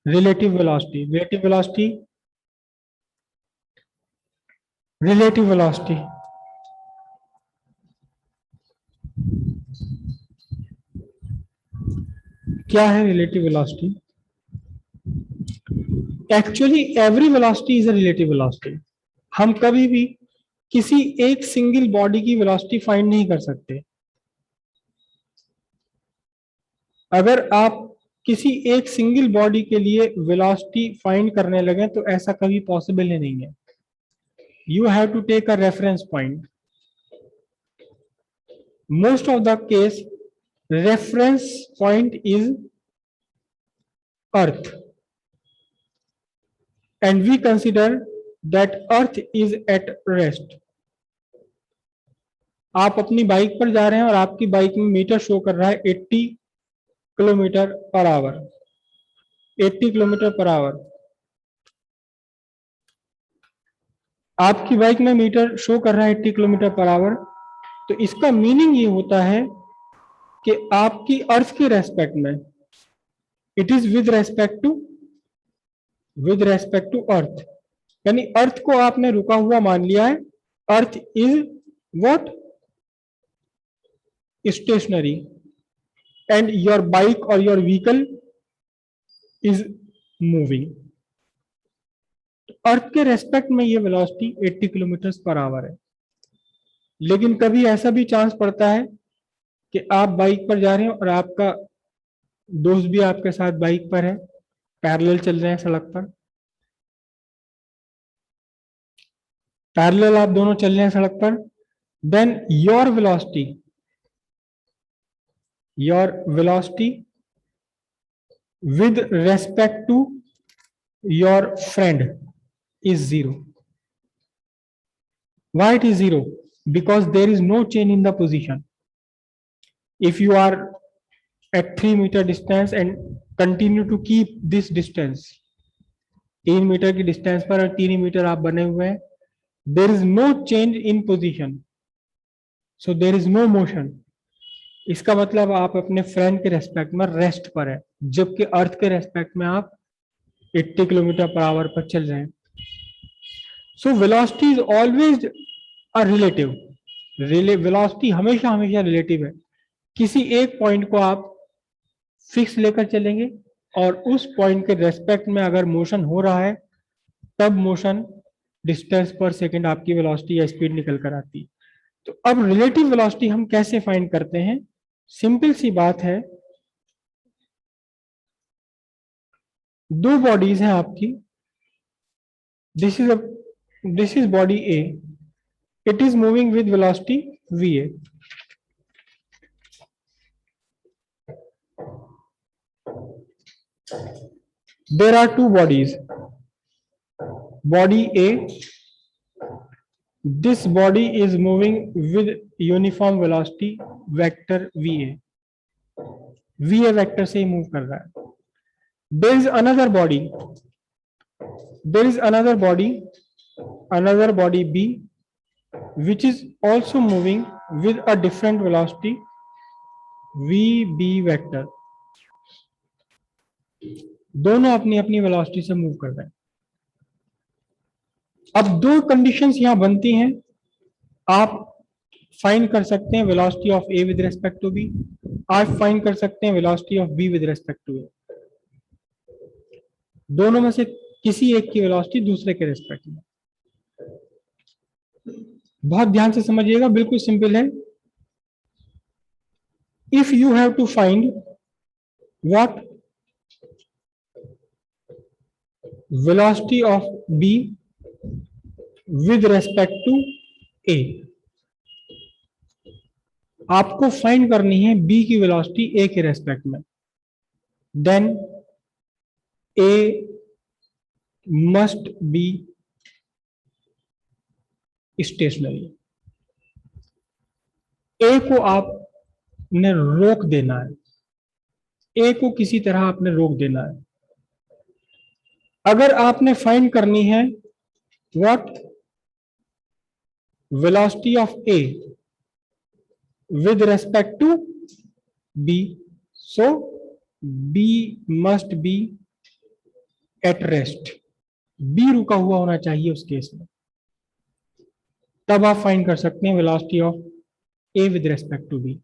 Relative velocity, relative velocity, relative velocity. क्या है relative velocity? Actually every velocity is a relative velocity. हम कभी भी किसी एक सिंगल बॉडी की वेलोसिटी फाइंड नहीं कर सकते। अगर आप किसी एक सिंगल बॉडी के लिए वेलोसिटी फाइंड करने लगे तो ऐसा कभी पॉसिबल ही नहीं है। You have to take a reference point. Most of the case reference point is earth, and we consider that earth is at rest। आप अपनी बाइक पर जा रहे हैं और आपकी बाइक में मीटर शो कर रहा है 80 kilometre per our, 80 kilometre per our. आपकी बाइक में मीटर शो कर रहा है 80 किलोमीटर पर आवर, तो इसका मीनिंग ये होता है कि आपकी अर्थ के रेस्पेक्ट में it is with respect to earth, यानी अर्थ को आपने रुका हुआ मान लिया है। Earth is what? Stationary, and your bike और your vehicle is moving. Earth के रेस्पेक्ट में ये वेलोसिटी 80 किलोमीटर पर आवर है। लेकिन कभी ऐसा भी चांस पड़ता है कि आप बाइक पर जा रहे हैं और आपका दोस्त भी आपके साथ बाइक पर है, पैरेलल चल रहे हैं सड़क पर, पैरेलल आप दोनों चल रहे हैं सड़क पर, then your velocity with respect to your friend is zero. Why it is zero? Because there is no change in the position. If you are at 3 meter distance and continue to keep this distance, 3 metre की distance पर और 3 metre आप बने हुए हैं, there is no change in position, so there is no motion। इसका मतलब आप अपने फ्रेंड के रेस्पेक्ट में रेस्ट पर है, जबकि अर्थ के रेस्पेक्ट में आप 80 किलोमीटर पर आवर पर चल रहे हैं। So velocity is always a relative. Velocity हमेशा हमेशा रिलेटिव है। किसी एक पॉइंट को आप फिक्स लेकर चलेंगे और उस पॉइंट के रेस्पेक्ट में अगर मोशन हो रहा है तब मोशन डिस्टेंस पर सेकंड आपकी वेलोसिटी या स्पीड निकल कर आती है। तो अब रिलेटिव वेलोसिटी हम कैसे फाइंड करते हैं? सिंपल सी बात है, दो बॉडीज हैं आपकी। This is body A, it is moving with velocity va। There are two bodies, body A, this body is moving with uniform velocity vector va, va vector से ही मूव कर रहा है। there is another body, another body b which is also moving with a different velocity vb vector। दोनों अपनी अपनी velocity से move कर रहे हैं। अब दो कंडीशंस यहां बनती हैं। आप फाइंड कर सकते हैं velocity of A with respect to B, आप फाइंड कर सकते हैं velocity of B with respect to A. दोनों में से किसी एक की वेलोसिटी दूसरे के रेस्पेक्ट में। बहुत ध्यान से समझिएगा, बिल्कुल सिंपल है। If you have to find what velocity of B with respect to A, आपको फाइंड करनी है बी की वेलोसिटी ए के रेस्पेक्ट में, then A must be stationary. A को आपने रोक देना है, ए को किसी तरह आपने रोक देना है। अगर आपने फाइंड करनी है what velocity of A with respect to b, so b must be at rest, B रुका हुआ होना चाहिए उस केस में, तब आप फाइंड कर सकते हैं velocity of A with respect to B.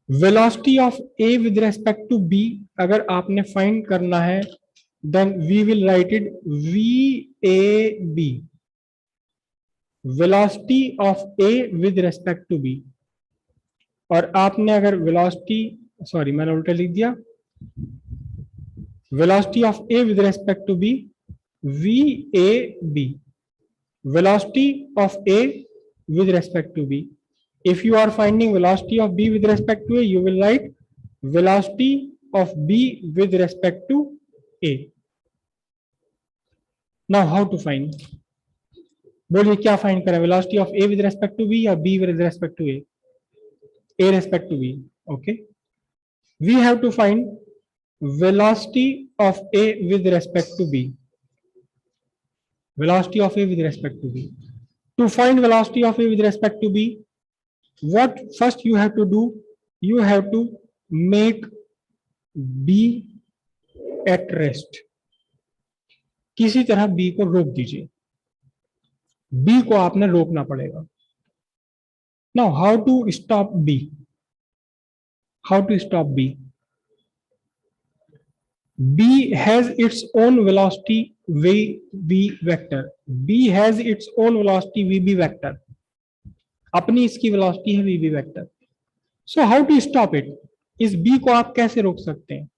Velocity of A with respect to B अगर आपने फाइंड करना है, then we will write it V A B, velocity of A with respect to B. और आपने अगर वेलोसिटी, सॉरी मैंने उल्टा लिख दिया, velocity of A with respect to B, V A B, velocity of A with respect to B. If you are finding velocity of B with respect to A, you will write velocity of B with respect to A. Now how to find? बोलिए क्या find करें, velocity of A with respect to B या B with respect to A? A respect to B. Okay. We have to find velocity of A with respect to B. Velocity of A with respect to B. To find velocity of A with respect to B, what first you have to do, you have to make B at rest. किसी तरह B को रोक दीजिए, B को आपने रोकना पड़ेगा। Now how to stop B? How to stop B? B has its own velocity VB vector. B has its own velocity VB vector. अपनी इसकी वेलोसिटी है VB vector. So how to stop it? इस B को आप कैसे रोक सकते हैं?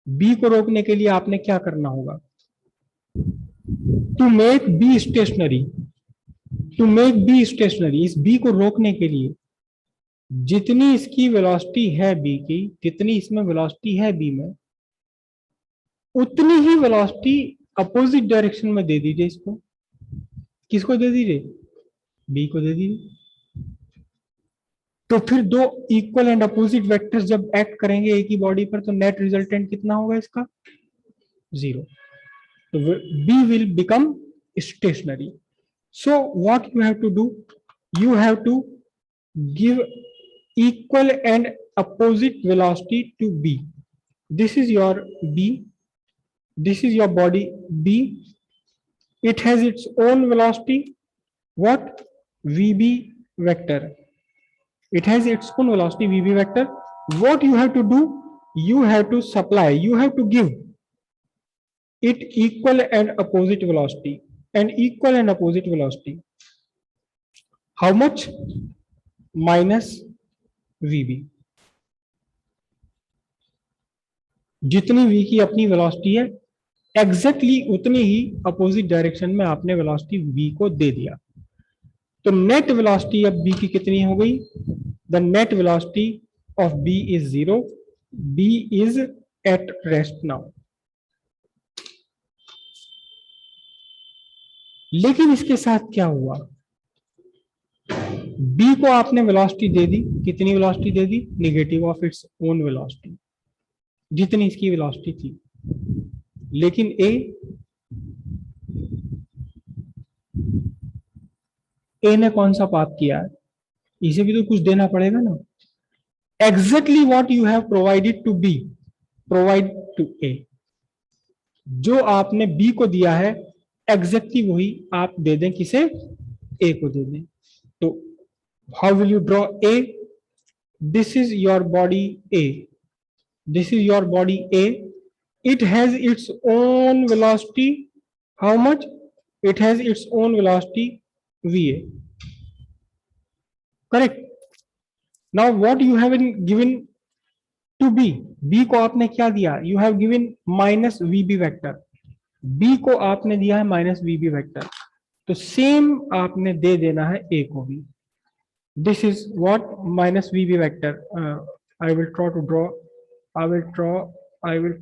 B को रोकने के लिए आपने क्या करना होगा? To make B stationary, to make B stationary, इस B को रोकने के लिए जितनी इसकी वेलोसिटी है B की, जितनी इसमें वेलोसिटी है B में, उतनी ही वेलोसिटी अपोजिट डायरेक्शन में दे दीजिए इसको। किसको दे दीजिए? B को दे दीजिए। तो फिर दो इक्वल एंड अपोजिट वेक्टर्स जब एक्ट करेंगे एक ही बॉडी पर, तो नेट रिजल्टेंट कितना होगा इसका? 0। तो B will become stationary. So what you have to do, you have to give equal and opposite velocity to B. This is your B, this is your body B, it has its own velocity, what? VB vector. It has its own velocity VB vector. What you have to do, you have to supply, you have to give it equal and opposite velocity, and equal and opposite velocity. How much? Minus VB. जितनी V की अपनी velocity है, exactly उतनी ही opposite direction में आपने velocity V को दे दिया। तो नेट वेलोसिटी अब B की कितनी हो गई? The net velocity of B is 0, B is at rest now. लेकिन इसके साथ क्या हुआ? B को आपने वेलोसिटी दे दी, कितनी velocity they the? Negative of its own velocity, जितनी इसकी वेलोसिटी थी। लेकिन A ने कौन सा पाथ किया है? इसे भी तो कुछ देना पड़ेगा ना। Exactly what you have provided to B, provide to A। जो आपने B को दिया है एग्जैक्टली वही आप दे दें, किसे? A को दे दें। तो how will you draw A? This is your body A, this is your body A, it has its own velocity. How much? It has its own velocity VA, correct? Now what you have given to B, B को आपने क्या दिया? You have given minus VB vector, B को आपने दिया है minus VB vector. तो same आपने दे देना है A को भी। This is what? Minus VB vector. I will try to draw, I will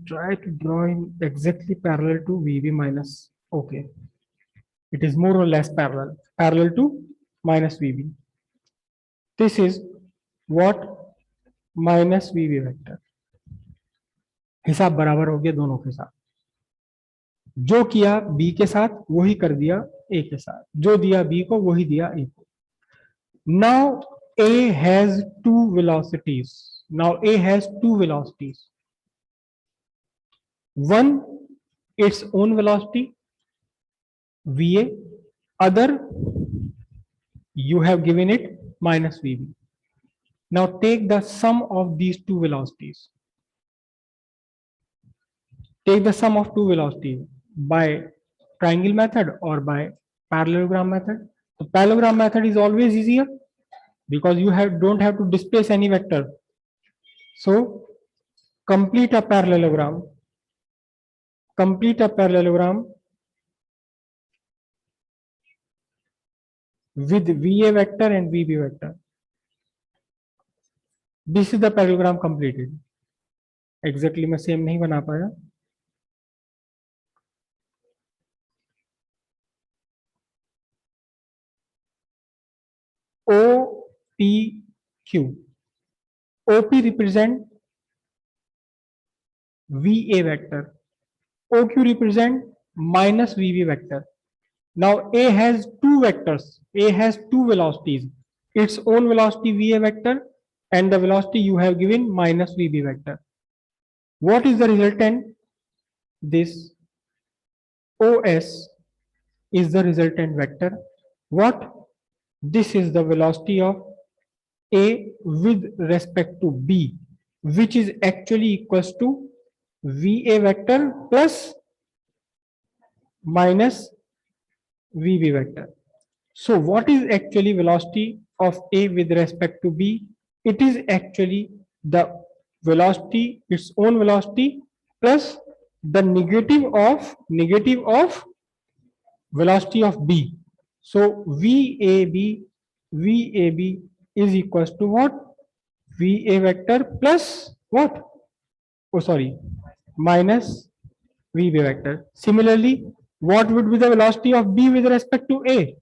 try to draw in exactly parallel to VB minus, okay, it is more or less parallel to minus VB. This is what? Minus VB vector। हिसाब बराबर हो गया दोनों के साथ, जो किया B के साथ वही कर दिया A के साथ, जो दिया B को वही दिया A को। Now A has two velocities. Now A has two velocities. One, its own velocity va, other you have given it minus vb. Now take the sum of these two velocities. Take the sum of two velocities by triangle method or by parallelogram method. The parallelogram method is always easier because you don't have to displace any vector. So complete a parallelogram. Complete a parallelogram with VA vector and VB vector. This is the parallelogram completed. Exactly मैं same नहीं बना पाया. OPQ. OP represent VA vector. OQ represent minus VB vector. Now A has two vectors. A has two velocities. Its own velocity VA vector and the velocity you have given minus VB vector. What is the resultant? This OS is the resultant vector. What? This is the velocity of A with respect to B, which is actually equals to VA vector plus minus VB vector. So what is actually velocity of A with respect to B? It is actually the velocity, its own velocity plus the negative of velocity of B. So VAB is equals to what? VA vector plus what? Oh, sorry, minus VB vector. Similarly, what would be the velocity of B with respect to A?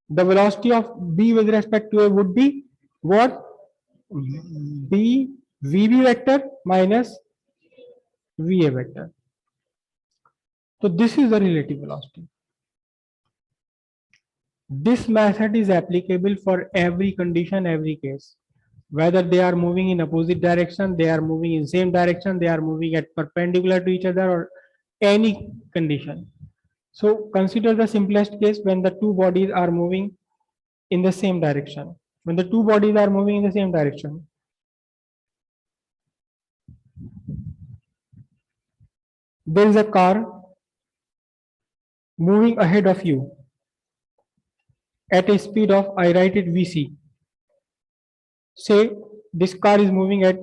The velocity of B with respect to A would be what? B VB vector minus VA vector. So this is the relative velocity. This method is applicable for every condition, every case. Whether they are moving in opposite direction, they are moving in same direction, they are moving at perpendicular to each other, or any condition. So consider the simplest case when the two bodies are moving in the same direction. When the two bodies are moving in the same direction, there is a car moving ahead of you at a speed of, I write it VC. Say this car is moving at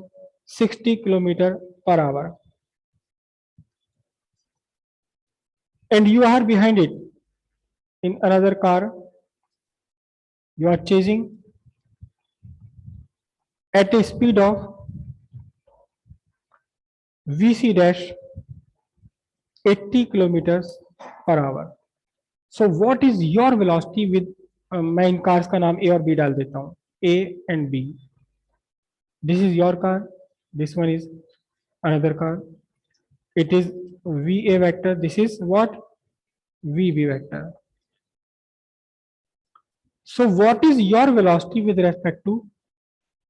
60 km per hour and you are behind it in another car. You are chasing at a speed of VC dash 80 kilometers per hour. So what is your velocity with मैं इन cars का नाम ए और B डाल देता हूँ, A and B. This is your car, this one is another car. It is VA vector, this is what? VB vector. So what is your velocity with respect to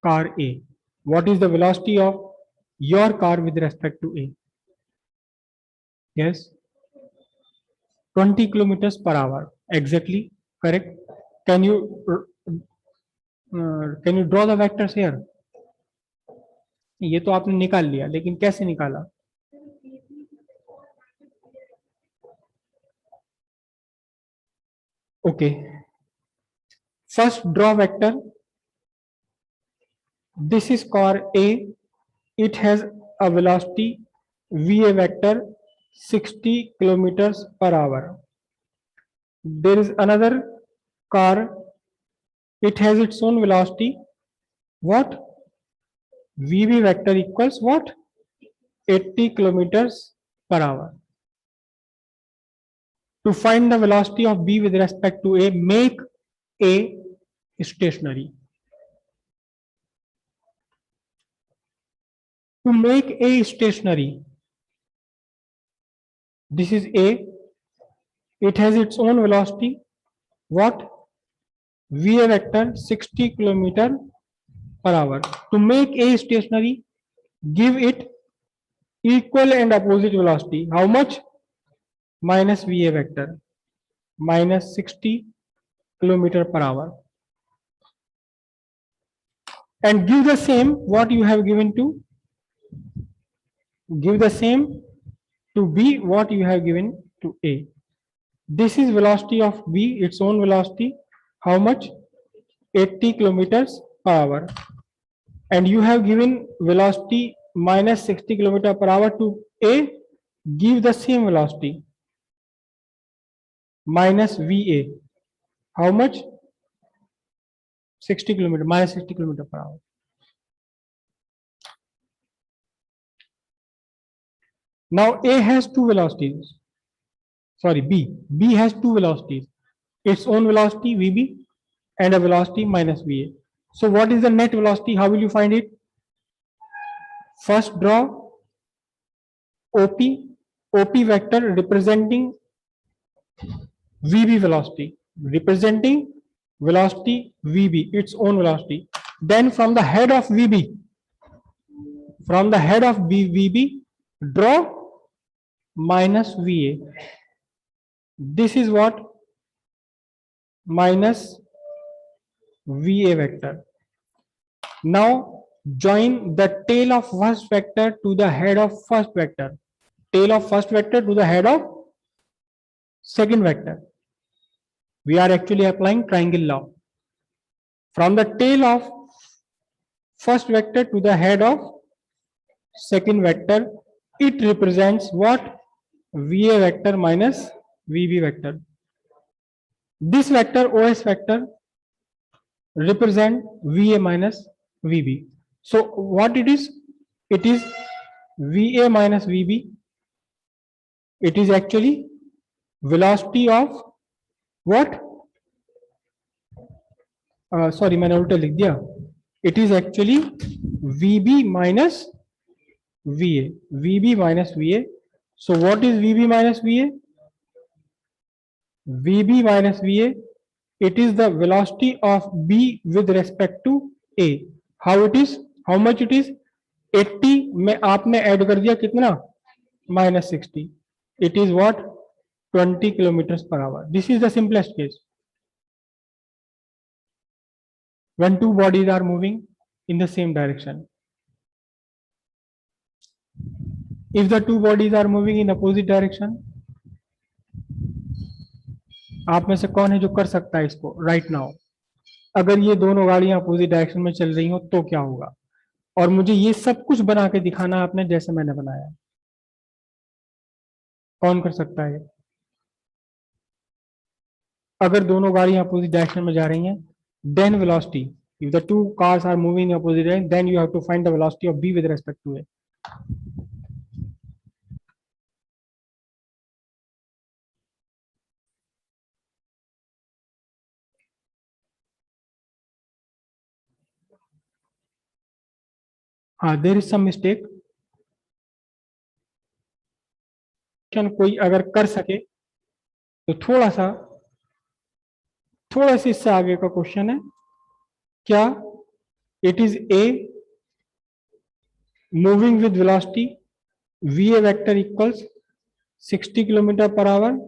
car A? What is the velocity of your car with respect to A? Yes, 20 kilometers per hour. Exactly correct. Can you draw the vectors here? ये तो आपने निकाल लिया, लेकिन कैसे निकाला? Okay. First draw vector. This is car A. It has a velocity VA vector 60 kilometers per hour. There is another car. It has its own velocity. What? VB vector equals what? 80 kilometers per hour. To find the velocity of B with respect to A, make A stationary. To make A stationary, this is A. It has its own velocity. What? VA vector 60 kilometer per hour. To make A stationary, give it equal and opposite velocity. How much? Minus VA vector, minus 60 kilometer per hour. And give the same what you have given to, give the same to B what you have given to A. This is velocity of B, its own velocity. How much? 80 kilometers per hour. And you have given velocity minus 60 kilometer per hour to A. Give the same velocity minus VA. How much? 60 kilometer, minus 60 kilometer per hour. Now A has two velocities. Sorry, B has two velocities. Its own velocity VB and a velocity minus VA. So what is the net velocity? How will you find it? First draw OP vector representing VB velocity, representing velocity VB, its own velocity. Then from the head of VB, VB, draw minus VA. This is what? Minus VA vector. Now join the tail of first vector to the head of first vector. Tail of first vector to the head of second vector. We are actually applying triangle law. From the tail of first vector to the head of second vector, it represents what? VA vector minus VB vector. This vector, OS vector, represent VA minus VB. So what it is? It is VA minus VB. It is actually velocity of what? Sorry, मैंने उल्टा लिख दिया. It is actually VB minus VA. VB minus VA. So what is VB minus VA? VB minus VA. It is the velocity of B with respect to A. How it is? How much it is? 80 में आपने add कर दिया कितना? Minus 60. It is what? 20 kilometers per hour. This is the simplest case. When two bodies are moving in the same direction. If the two bodies are moving in opposite direction, आप में से कौन है जो कर सकता है इसको राइट नाउ? अगर ये दोनों गाड़ियां अपोजिट डायरेक्शन में चल रही हो तो क्या होगा? और मुझे ये सब कुछ बना के दिखाना है आपने जैसे मैंने बनाया. कौन कर सकता है? अगर दोनों गाड़ियां अपोजिट डायरेक्शन में जा रही हैं, then velocity. If the two cars are moving in opposite direction, then you have to find the velocity of B with respect to A. हाँ, there is some mistake. कोई अगर कर सके तो थोड़ा सा इससे आगे का क्वेश्चन है क्या? It is A moving with velocity VA vector equals 60 kilometer per hour,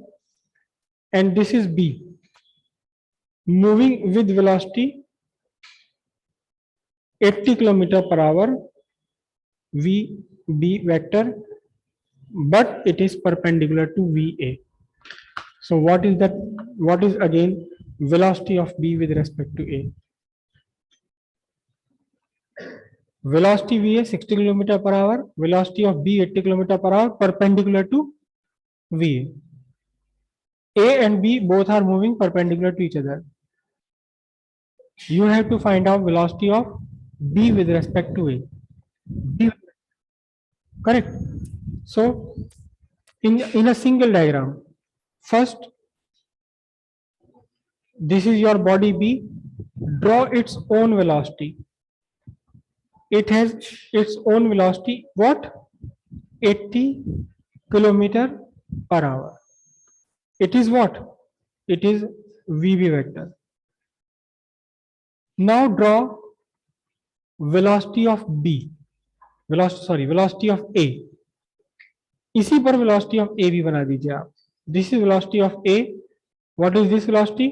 and this is B moving with velocity 80 kilometer per hour VB vector, but it is perpendicular to VA. So what is that? What is again velocity of B with respect to A? Velocity VA 60 km per hour, velocity of B 80 km per hour, perpendicular to VA. A and B both are moving perpendicular to each other. You have to find out velocity of B with respect to A. B, correct. So in a single diagram, first this is your body B. Draw its own velocity. It has its own velocity, what? 80 kilometer per hour. It is what? It is VB vector. Now draw velocity of B. Velocity of A. इसी पर velocity of ए भी बना दीजिए आप. This is velocity of A. What is this velocity?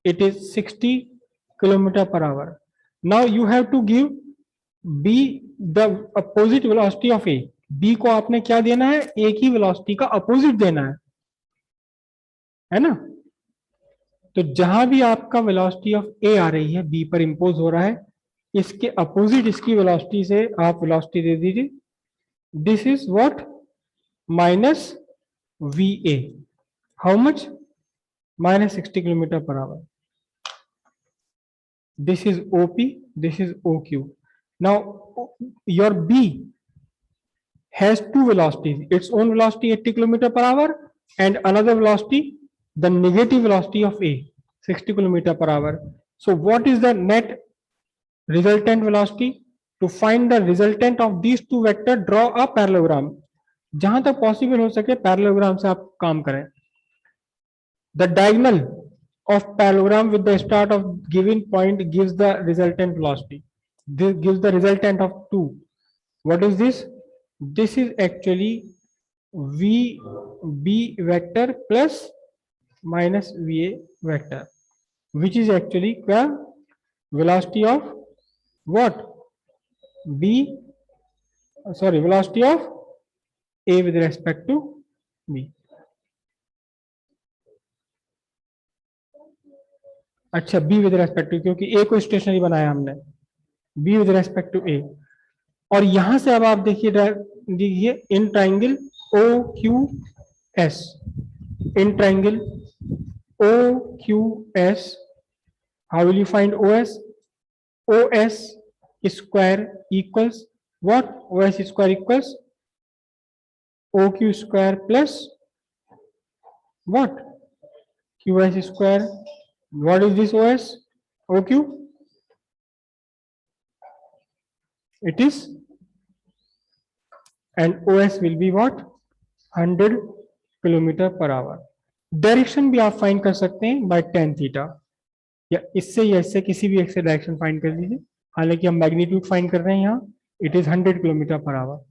It is 60 kilometre per hour. Now you have to give B the opposite velocity of A. B को आपने क्या देना है? ए की वेलोसिटी का अपोजिट देना है ना? तो जहां भी आपका वेलोसिटी ऑफ ए आ रही है, बी पर इंपोज हो रहा है, इसके अपोजिट इसकी वेलोसिटी से आप वेलोसिटी दे दीजिए. This is what? Minus V A. How much? Minus 60 kilometre per our. This is OP, this is OQ. Now, your B has two velocities, its own velocity 80 km per hour and another velocity, the negative velocity of A, 60 km per hour. So what is the net resultant velocity? To find the resultant of these two vectors, draw a parallelogram. जहां तक possible हो सके parallelogram से आप काम करें. The diagonal of parallelogram with the start of given point gives the resultant velocity. This gives the resultant of 2. What is this? This is actually VB vector plus minus VA vector, which is actually the velocity of what? Velocity of A with respect to B. अच्छा, B with respect to, क्योंकि A को stationary बनाया हमने. B with respect to A. और यहां से अब आप देखिए in triangle O Q S. In triangle O Q S, how will you find O S? O S square equals what? O S square equals O Q square plus what? Q S square. What is this OS? OQ? It is, and OS will be what? 100 kilometre per our. Direction भी आप find कर सकते हैं bye tan theta, या इससे किसी भी एक से डायरेक्शन फाइंड कर लीजिए. हालांकि हम मैग्नीट्यूड फाइंड कर रहे हैं यहाँ. It is 100 kilometre per our.